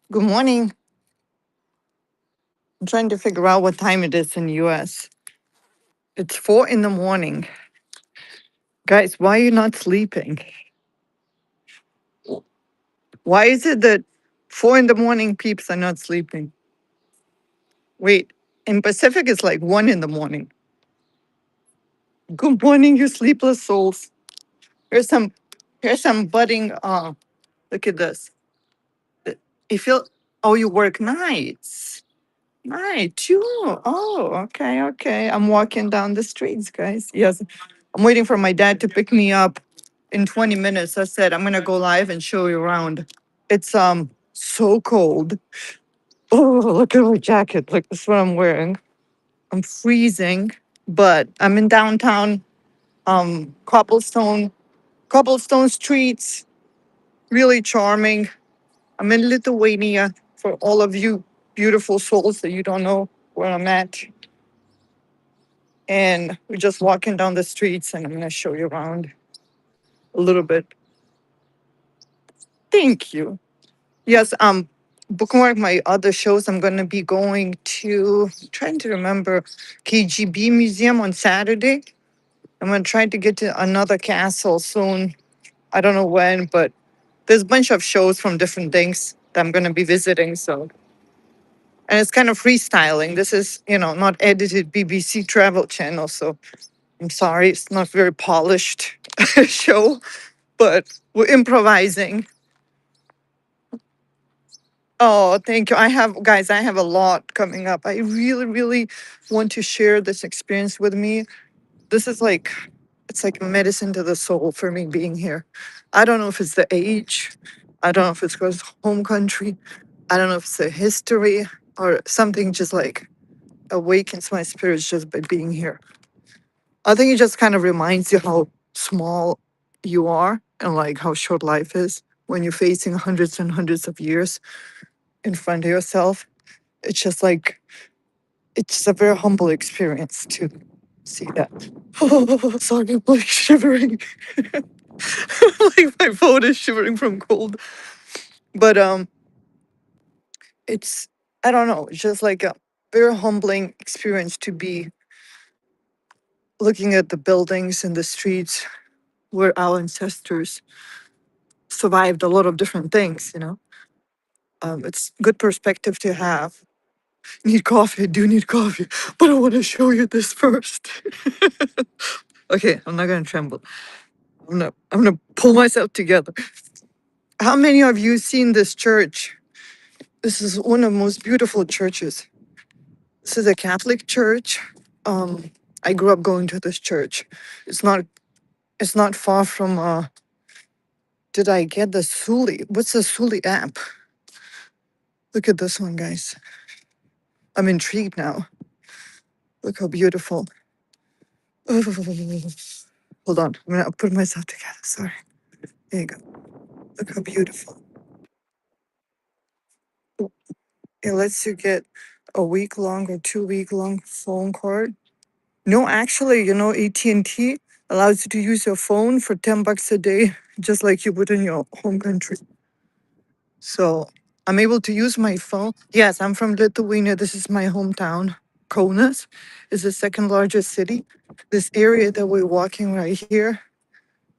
Good morning. I'm trying to figure out what time it is in the US. It's 4 in the morning. Guys, why are you not sleeping? Why is it that 4 in the morning peeps are not sleeping? Wait, in Pacific it's like 1 in the morning. Good morning, you sleepless souls. Here's some budding look at this. You feel oh you work nights. Night too. Oh, okay, okay. I'm walking down the streets, guys. Yes. I'm waiting for my dad to pick me up in 20 minutes. I said I'm gonna go live and show you around. It's so cold. Oh, look at my jacket. Look, this is what I'm wearing. I'm freezing, but I'm in downtown, cobblestone streets, really charming. I'm in Lithuania for all of you beautiful souls that you don't know where I'm at. And we're just walking down the streets and I'm gonna show you around a little bit. Thank you. Yes, bookmark my other shows. I'm gonna be going to trying to remember KGB Museum on Saturday. I'm gonna try to get to another castle soon. I don't know when, but there's a bunch of shows from different things that I'm gonna be visiting. So and it's kind of freestyling. This is, not edited BBC Travel Channel, so I'm sorry, it's not very polished show, but we're improvising. Oh, thank you. I have a lot coming up. I really, really want to share this experience with me. This is like, it's like medicine to the soul for me being here. I don't know if it's the age. I don't know if it's because home country. I don't know if it's the history or something just like awakens my spirits just by being here. I think it just kind of reminds you how small you are and like how short life is when you're facing hundreds and hundreds of years in front of yourself. It's just like it's a very humble experience to see that. Oh, sorry, I'm like shivering. Like my phone is shivering from cold. But it's I don't know, it's just like a very humbling experience to be looking at the buildings and the streets where our ancestors survived a lot of different things. It's good perspective to have. Need coffee, I do need coffee, but I want to show you this first. Okay, I'm not gonna tremble. I'm gonna pull myself together. How many of you seen this church? This is one of the most beautiful churches. This is a Catholic church. I grew up going to this church. It's not it's not far from did I get the Suli? What's the Suli app? Look at this one, guys. I'm intrigued now. Look how beautiful. Hold on. I'm gonna put myself together. Sorry. There you go. Look how beautiful. It lets you get a week long or 2 week long phone card. No, actually, AT&T allows you to use your phone for $10 a day, just like you would in your home country. So I'm able to use my phone. Yes, I'm from Lithuania. This is my hometown. Kaunas is the second largest city. This area that we're walking right here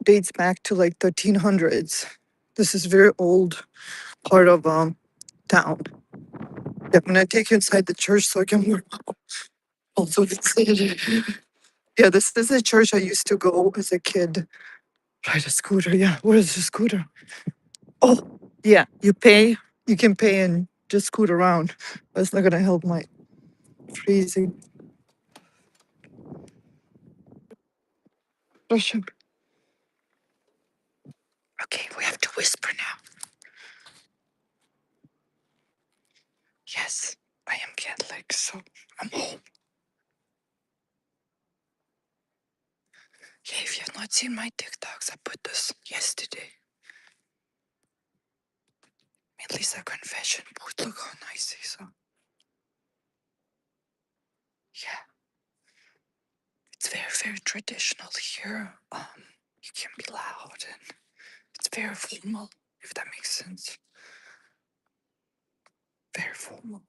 dates back to like 1300s. This is very old part of town. Yeah, I'm gonna take you inside the church so I can warm up. Also excited. Yeah, this is a church I used to go as a kid. Ride a scooter. Yeah, what is a scooter? Oh, yeah, you can pay and just scoot around. That's not gonna help my freezing. Russian. Okay, we have to whisper now. Yes, I am Catholic, so I'm home. Yeah, if you've not seen my TikToks, I put this yesterday. At least a confession. But look how nice these are. Yeah, it's very, very traditional here. You can be loud and it's very formal, if that makes sense. very formal.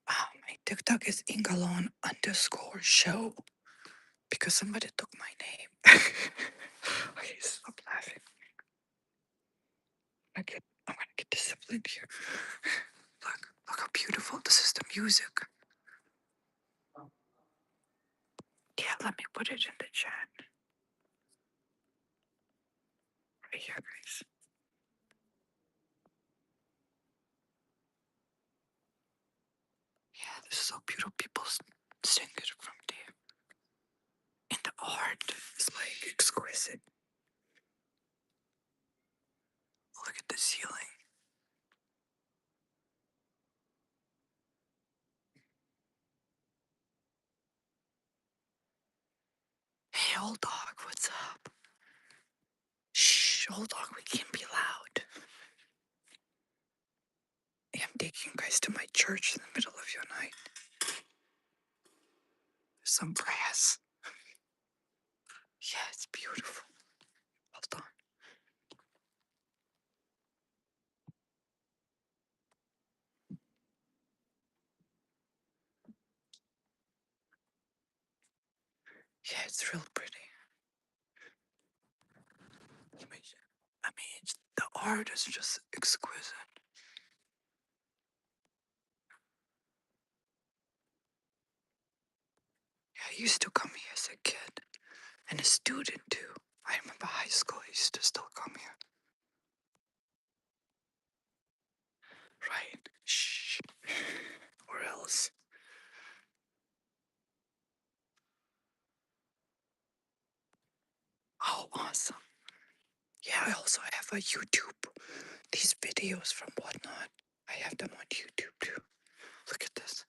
My TikTok is Ingalon_show because somebody took my name. Okay, stop laughing. I'm gonna get disciplined here. Look how beautiful. This is the music. Yeah, let me put it in the chat. Right here, guys. Yeah, this is so beautiful. People sing it from there. And the art is like exquisite. Look at the ceiling. Hey, old dog, what's up? Shh, old dog, we can't be loud. Yeah, I'm taking you guys to my church in the middle of your night. There's some brass. Yeah, it's beautiful. Hold on. Yeah, it's real pretty. I mean, the art is just exquisite. Yeah, I used to come here as a kid and a student too. I remember high school, I used to still come here. Right? Shh. Or else. Oh, awesome. Yeah, I also have a YouTube. These videos from Whatnot. I have them on YouTube too. Look at this.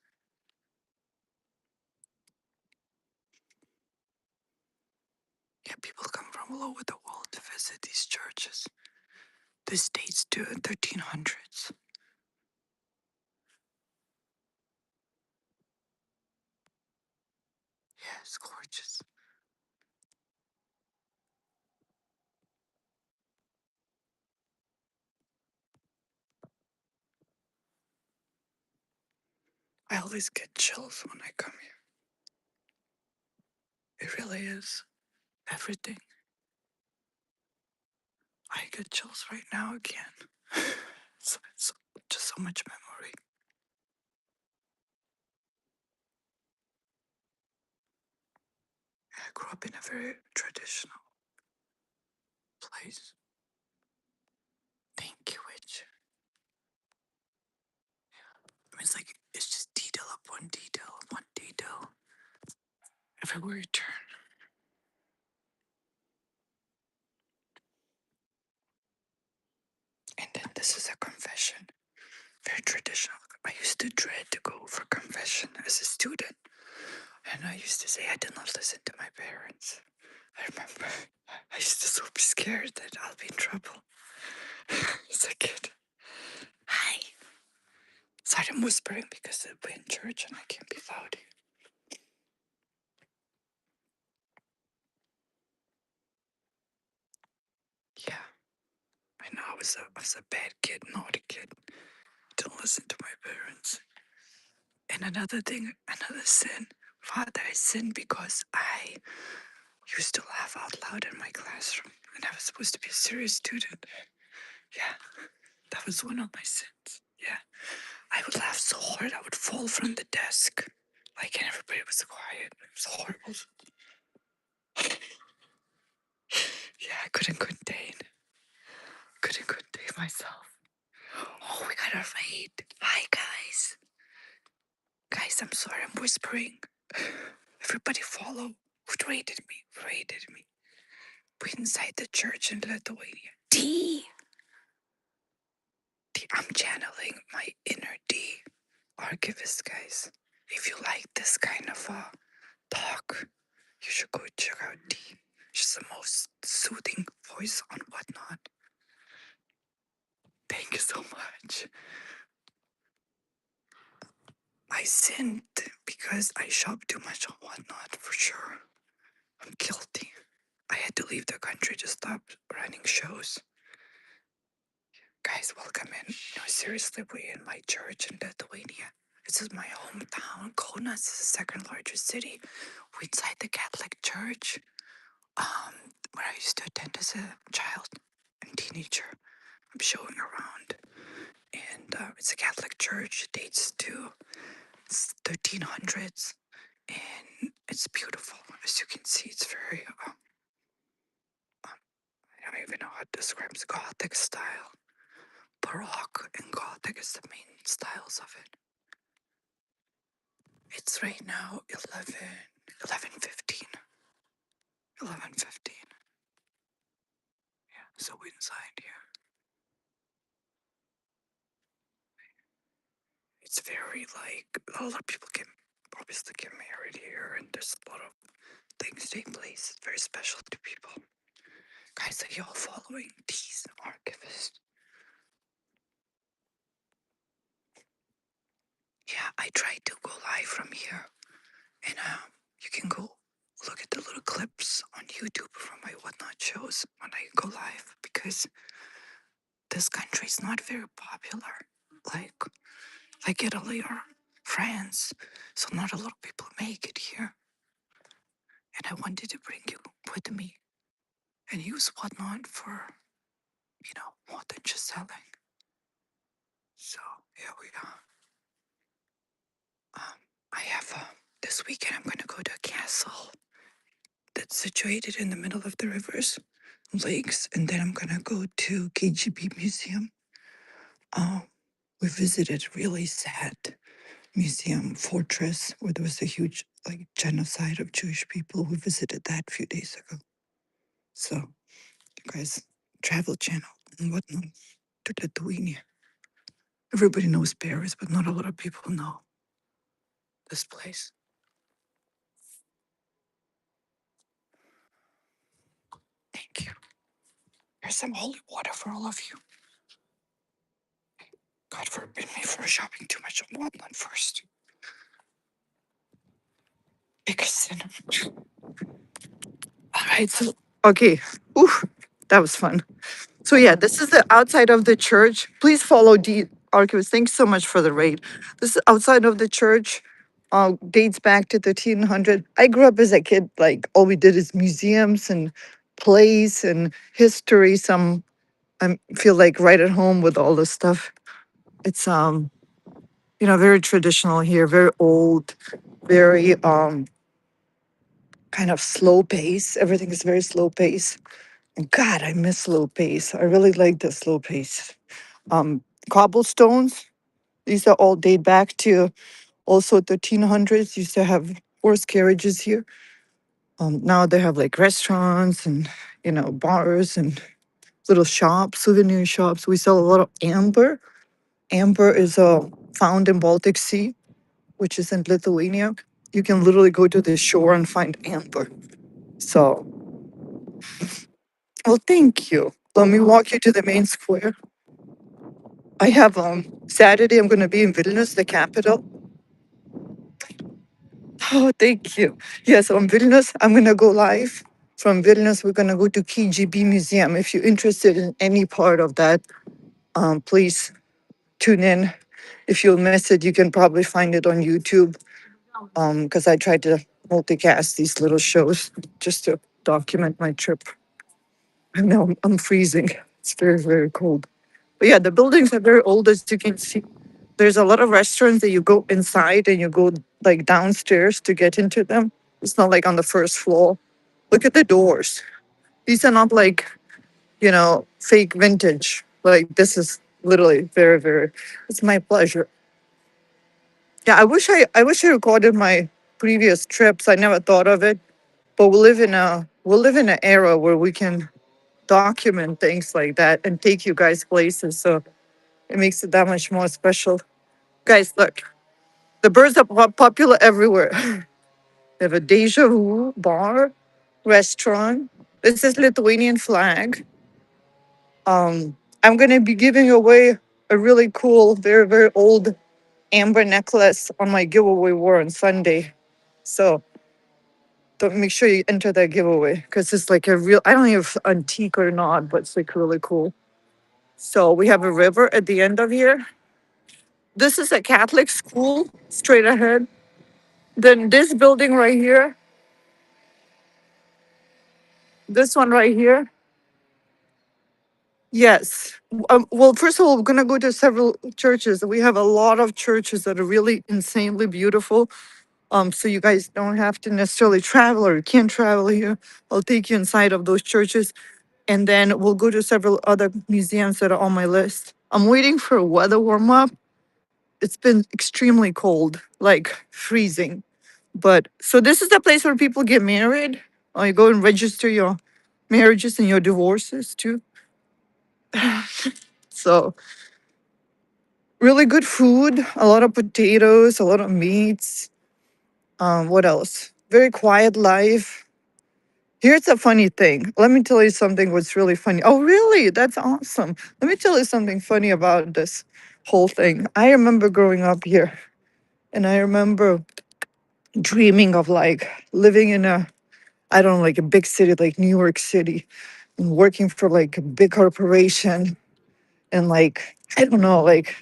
Yeah, people come from all over the world to visit these churches. This dates to 1300s. Yeah, it's gorgeous. I always get chills when I come here. It really is. Everything. I get chills right now again. It's just so much memory. I grew up in a very traditional place. Thank you, Witch. I mean, it's just detail upon detail upon detail. Everywhere you turn. And then this is a confession. Very traditional. I used to dread to go for confession as a student. And I used to say I did not listen to my parents. I remember I used to so be scared that I'll be in trouble as a kid. Hi. Sorry, I'm whispering because we're in church and I can't be loud. Yeah, I know I was a bad kid, naughty kid. Didn't listen to my parents. And another thing, another sin. Father, I sinned because I used to laugh out loud in my classroom. And I was supposed to be a serious student. Yeah, that was one of my sins. Yeah. I would laugh so hard I would fall from the desk. And everybody was quiet. It was horrible. Yeah, I couldn't contain. Couldn't contain myself. Oh, we got a raid. Hi, guys. Guys, I'm sorry, I'm whispering. Everybody follow. Who raided me? Who raided me? We inside the church in Lithuania. D. I'm channeling my inner D. Archivist, guys. If you like this kind of talk, you should go check out D. She's the most soothing voice on Whatnot. Thank you so much. I sinned because I shopped too much on Whatnot, for sure. I'm guilty. I had to leave the country to stop running shows. Guys, welcome in. No, seriously, we're in my church in Lithuania. This is my hometown. Kaunas is the second largest city. We're inside the Catholic Church, where I used to attend as a child and teenager. I'm showing around, and it's a Catholic church. It dates to 1300s, and it's beautiful. As you can see, it's very I don't even know how to describe the Gothic style. Baroque and Gothic is the main styles of it. It's right now 11:15. 11:15. Yeah, so we're inside here. It's very like a lot of people get obviously get married here, and there's a lot of things take place. It's very special to people. Guys, are y'all following these archivists? Yeah, I tried to go live from here, and you can go look at the little clips on YouTube from my whatnot shows when I go live, because this country is not very popular, like Italy or France. So not a lot of people make it here, and I wanted to bring you with me and use whatnot for more than just selling. So here we are. I have this weekend. I'm gonna go to a castle that's situated in the middle of the rivers, lakes, and then I'm gonna go to KGB Museum. Um, we visited really sad museum fortress where there was a huge like genocide of Jewish people. We visited that a few days ago. So you guys, Travel Channel and whatnot to Lithuania. Everybody knows Paris, but not a lot of people know this place. Thank you. Here's some holy water for all of you. God forbid me for shopping too much on whatnot first. Biggest sinner. All right, so okay. Oof, that was fun. So yeah, this is the outside of the church. Please follow the archives. Thanks so much for the raid. This is outside of the church. Dates back to 1300. I grew up as a kid. Like all we did is museums and plays and history. Some I feel like right at home with all this stuff. It's very traditional here, very old, very kind of slow pace. Everything is very slow pace. And God, I miss slow pace. I really like the slow pace. Um, Cobblestones. These are all date back to also 1300s. Used to have horse carriages here. Now they have like restaurants and bars and little shops, souvenir shops. We sell a lot of amber. Amber is found in Baltic Sea, which is in Lithuania. You can literally go to the shore and find amber. So, well, thank you. Let me walk you to the main square. I have Saturday. I'm going to be in Vilnius, the capital. Oh, thank you. Yes, from Vilnius, I'm going to go live. From Vilnius, we're going to go to KGB Museum. If you're interested in any part of that, please tune in. If you'll miss it, you can probably find it on YouTube, because I tried to multicast these little shows just to document my trip. And now I'm freezing. It's very, very cold. But yeah, the buildings are very old, as you can see. There's a lot of restaurants that you go inside and you go like downstairs to get into them. It's not like on the first floor. Look at the doors. These are not like, fake vintage. Like this is literally very, very, it's my pleasure. Yeah, I wish I recorded my previous trips. I never thought of it. But we live in an era where we can document things like that and take you guys places. So it makes it that much more special. Guys, look, the birds are popular everywhere. They have a deja vu bar, restaurant. This is Lithuanian flag. I'm gonna be giving away a really cool, very, very old amber necklace on my giveaway war on Sunday. So don't make sure you enter that giveaway because it's like a real, I don't know if antique or not, but it's like really cool. So we have a river at the end of here. This is a Catholic school straight ahead. Then this building right here, this one right here. Yes. Well, first of all, we're going to go to several churches. We have a lot of churches that are really insanely beautiful. So you guys don't have to necessarily travel or you can't travel here. I'll take you inside of those churches. And then we'll go to several other museums that are on my list. I'm waiting for weather warm up. It's been extremely cold, like freezing. But so this is the place where people get married. You go and register your marriages and your divorces too. So really good food, a lot of potatoes, a lot of meats. What else? Very quiet life. Here's a funny thing. Let me tell you something what's really funny. Oh, really? That's awesome. Let me tell you something funny about this whole thing. I remember growing up here and I remember dreaming of like living in a, I don't know, like a big city like New York City and working for like a big corporation and like, I don't know, like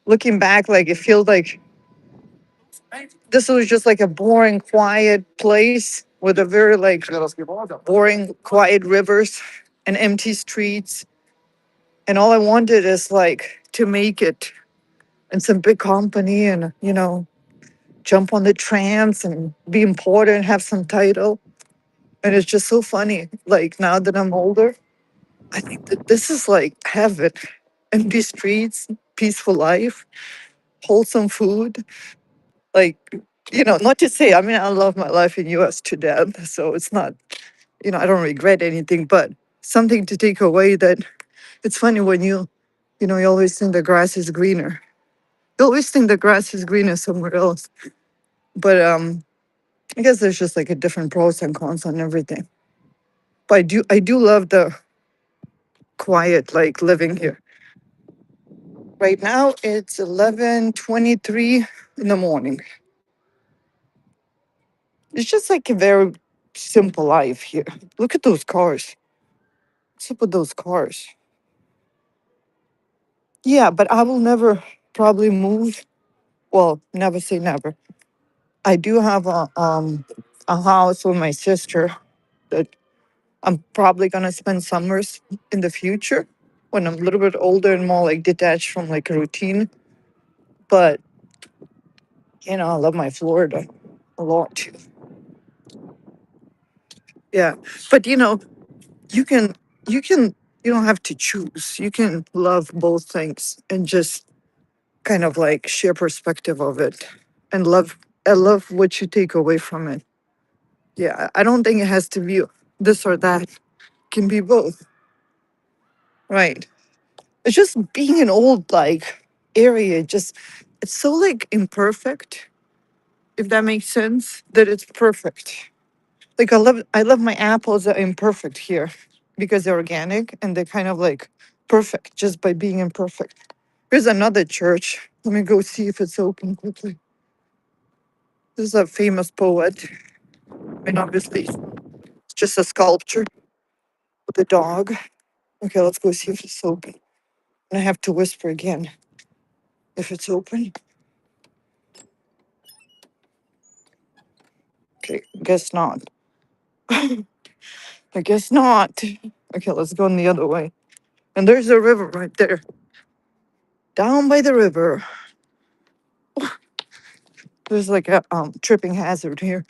looking back, like it feels like this was just like a boring, quiet place with a very like boring, quiet rivers and empty streets. And all I wanted is like to make it in some big company and, jump on the trams and be important, have some title. And it's just so funny. Like now that I'm older, I think that this is like heaven. Empty streets, peaceful life, wholesome food. Like, not to say, I mean, I love my life in US to death. So it's not, I don't regret anything, but something to take away that it's funny when you always think the grass is greener. You always think the grass is greener somewhere else. But I guess there's just like a different pros and cons on everything. But I do love the quiet, like living here. Right now it's 11:23 in the morning. It's just like a very simple life here. Look at those cars. What's up with those cars? Yeah, but I will never probably move. Well, never say never. I do have a house with my sister that I'm probably gonna spend summers in the future when I'm a little bit older and more like detached from like a routine. But I love my Florida a lot too. Yeah. But you can you don't have to choose. You can love both things and just kind of like share perspective of it and love I love what you take away from it. Yeah. I don't think it has to be this or that. It can be both. Right. It's just being an old like area, just it's so like imperfect, if that makes sense, that it's perfect. Like I love my apples are imperfect here because they're organic and they're kind of like perfect just by being imperfect. Here's another church. Let me go see if it's open quickly. This is a famous poet. And obviously it's just a sculpture with a dog. Okay, let's go see if it's open. And I have to whisper again if it's open. Okay, guess not. I guess not. Okay, let's go in the other way. And there's a river right there. Down by the river. There's like a tripping hazard here.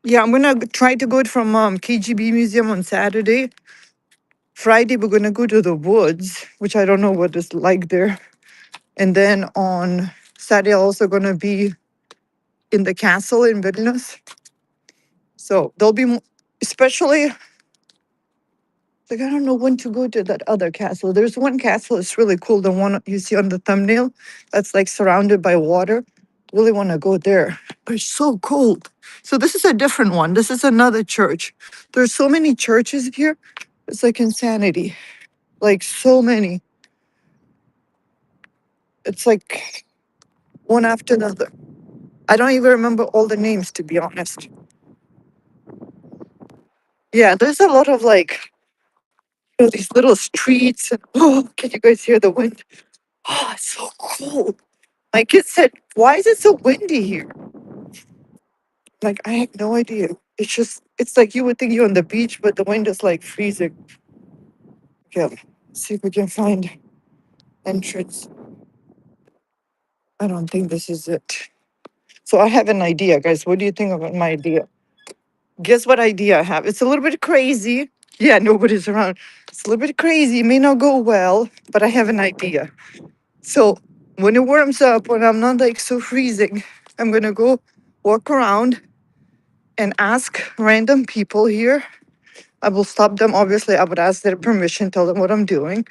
Yeah, I'm gonna try to go from KGB Museum on Saturday. Friday we're gonna go to the woods, which I don't know what it's like there. And then on Saturday also gonna be in the castle in Vilnius. So there'll be especially like I don't know when to go to that other castle. There's one castle that's really cool, the one you see on the thumbnail, that's like surrounded by water. Really want to go there, but it's so cold. So this is a different one. This is another church. There's so many churches here. It's like insanity. Like so many. It's like one after another. I don't even remember all the names to be honest. Yeah, there's a lot of like these little streets. And, oh, can you guys hear the wind? Oh, it's so cold. My kid said, "Why is it so windy here?" Like, I have no idea. It's just, it's like you would think you're on the beach, but the wind is like freezing. Okay, see if we can find entrance. I don't think this is it. So I have an idea, guys. What do you think about my idea? Guess what idea I have? It's a little bit crazy. Yeah, nobody's around. It's a little bit crazy. It may not go well, but I have an idea. So when it warms up, when I'm not like so freezing, I'm gonna go walk around and ask random people here. I will stop them. Obviously, I would ask their permission, tell them what I'm doing,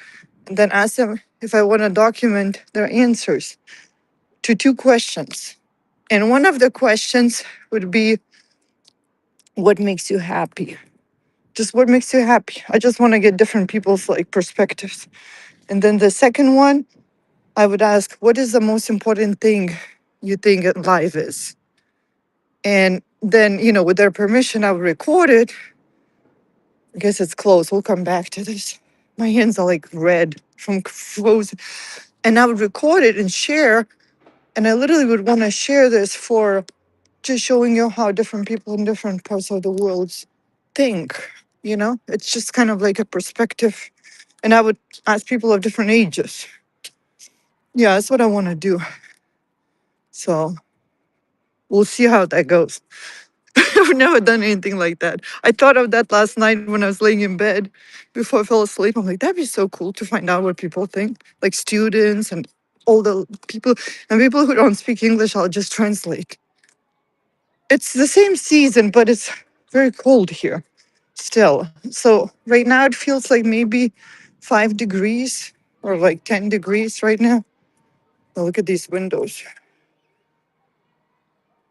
and then ask them if I want to document their answers to two questions. And one of the questions would be, what makes you happy? Just what makes you happy? I just want to get different people's like perspectives. And then the second one, I would ask, what is the most important thing you think in life is? And then, with their permission, I would record it. I guess it's close. We'll come back to this. My hands are like red from frozen. And I would record it and share. And I literally would want to share this for just showing you how different people in different parts of the world think. It's just kind of like a perspective. And I would ask people of different ages. Yeah, that's what I want to do. So we'll see how that goes. I've never done anything like that. I thought of that last night when I was laying in bed before I fell asleep. I'm like, that'd be so cool to find out what people think, like students and all the people and people who don't speak English. I'll just translate. It's the same season, but it's very cold here still. So right now it feels like maybe 5 degrees or like 10 degrees right now. Oh, look at these windows,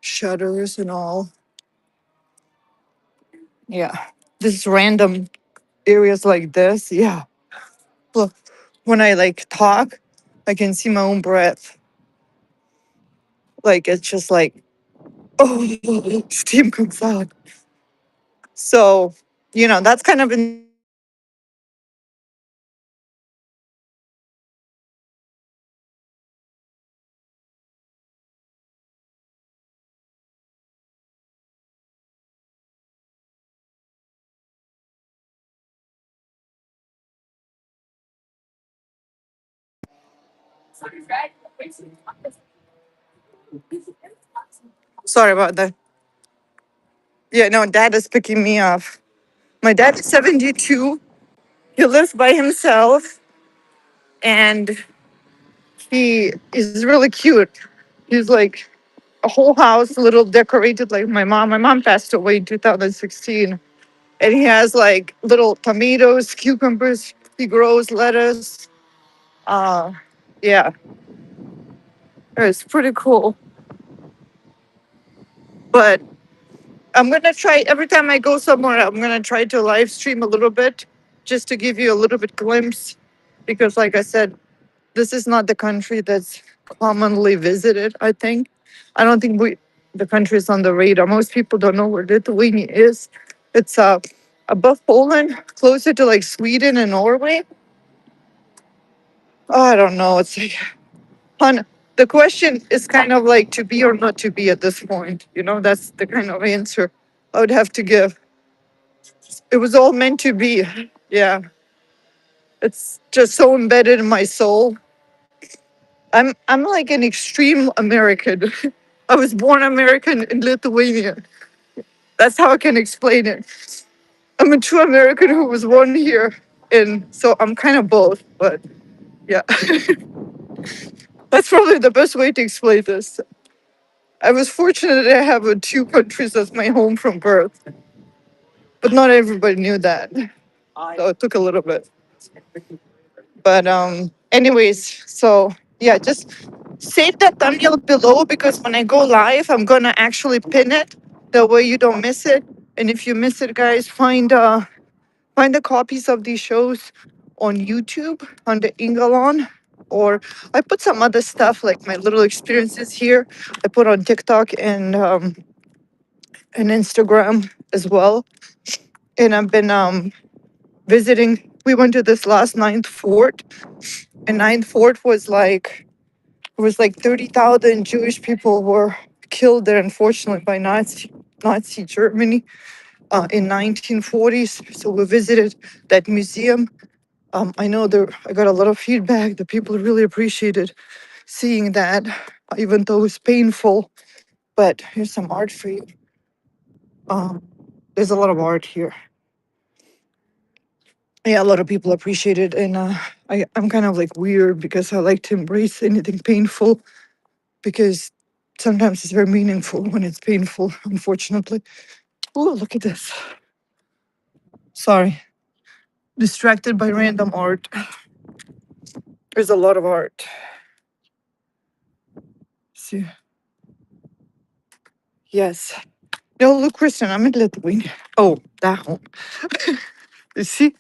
shutters and all. Yeah. This random areas like this. Yeah. Look, when I like talk, I can see my own breath. Like it's just like, oh, steam comes out. So, that's kind of sorry about that. Yeah, no, dad is picking me up. My dad is 72. He lives by himself and he is really cute. He's like a whole house, a little decorated like my mom. My mom passed away in 2016. And he has like little tomatoes, cucumbers. He grows lettuce. Uh, yeah, it's pretty cool. But I'm gonna try every time I go somewhere. I'm gonna try to live stream a little bit, just to give you a little bit glimpse, because like I said, this is not the country that's commonly visited. I don't think the country is on the radar. Most people don't know where Lithuania is. It's above Poland, closer to like Sweden and Norway. Oh, I don't know. It's like, hun, the question is kind of like to be or not to be at this point. That's the kind of answer I would have to give. It was all meant to be. Yeah. It's just so embedded in my soul. I'm like an extreme American. I was born American in Lithuania. That's how I can explain it. I'm a true American who was born here. And so I'm kind of both, but yeah. That's probably the best way to explain this. I was fortunate that I have two countries as my home from birth, but not everybody knew that. So it took a little bit. But anyways, so yeah, just save that thumbnail below because when I go live, I'm gonna actually pin it. That way you don't miss it. And if you miss it, guys, find the copies of these shows on YouTube under Ingalon. Or I put some other stuff like my little experiences here. I put on TikTok and Instagram as well. And I've been visiting we went to this last Ninth Fort, and Ninth Fort was like 30,000 Jewish people were killed there, unfortunately, by Nazi Germany in 1940s. So we visited that museum. I know I got a lot of feedback. The people really appreciated seeing that, even though it's painful. But here's some art for you. Um, there's a lot of art here. Yeah, a lot of people appreciate it, and I'm kind of like weird because I like to embrace anything painful because sometimes it's very meaningful when it's painful. Unfortunately. Oh, look at this. Sorry, distracted by random art. There's a lot of art. See, yes. No, look, Kristen, I'm in Lithuania. Oh, that home. You see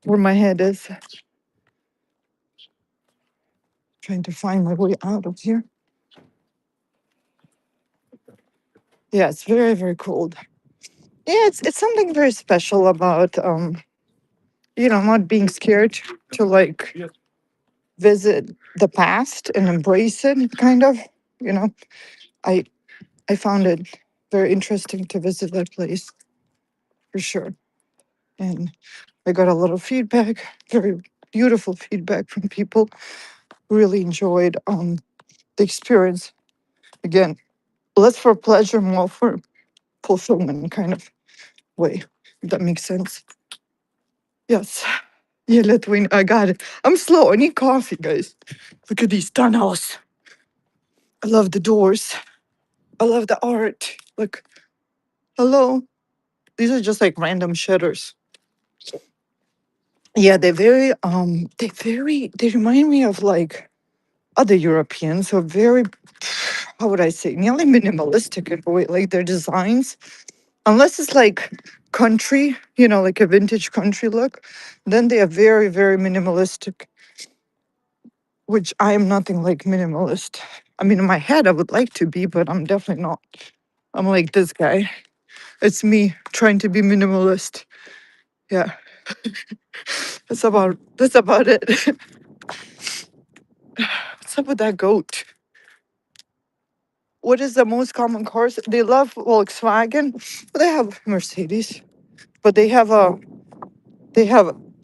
where my head is? Trying to find my way out of here. Yeah, it's very, very cold. Yeah, it's something very special about not being scared to like visit the past and embrace it. Kind of, you know. I I found it very interesting to visit that place for sure, and I got a lot of feedback, very beautiful feedback from people. Really enjoyed the experience. Again, less for pleasure, more for fulfillment kind of way. If that makes sense. Yes. Yeah, Lithuania. I got it. I'm slow. I need coffee, guys. Look at these tunnels. I love the doors. I love the art. Look. Hello. These are just like random shutters. Yeah, they remind me of like other Europeans, so very, how would I say, nearly minimalistic in a way, like their designs. Unless it's like country, like a vintage country look, then they are very, very minimalistic, which I am nothing like minimalist. I mean, in my head, I would like to be, but I'm definitely not. I'm like this guy. It's me trying to be minimalist. Yeah, that's about it. What's up with that goat? What is the most common cars? They love Volkswagen. They have Mercedes, but they have a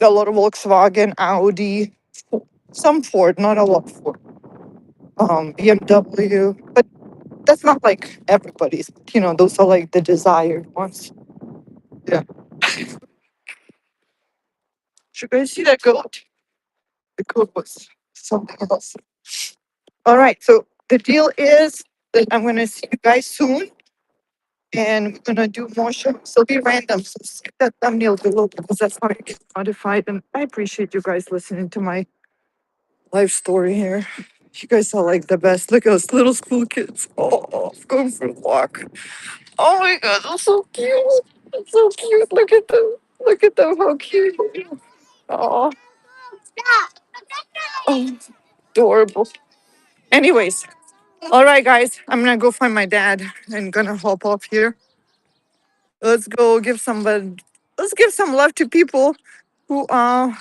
lot of Volkswagen, Audi, some Ford, not a lot Ford, BMW. But that's not like everybody's. Those are like the desired ones. Yeah. Should you guys see that goat? The goat was something else. All right. So the deal is that I'm gonna see you guys soon. And we're gonna do more shows. It'll be random. So skip that thumbnail below because that's how you get notified. And I appreciate you guys listening to my life story here. You guys are like the best. Look at those little school kids. Oh, going for a walk. Oh my god, they're so cute. They're so cute. Look at them. Look at them. How cute. Oh, oh adorable. Anyways, all right, guys. I'm gonna go find my dad and gonna hop off here. Let's go give some. Let's give some love to people who are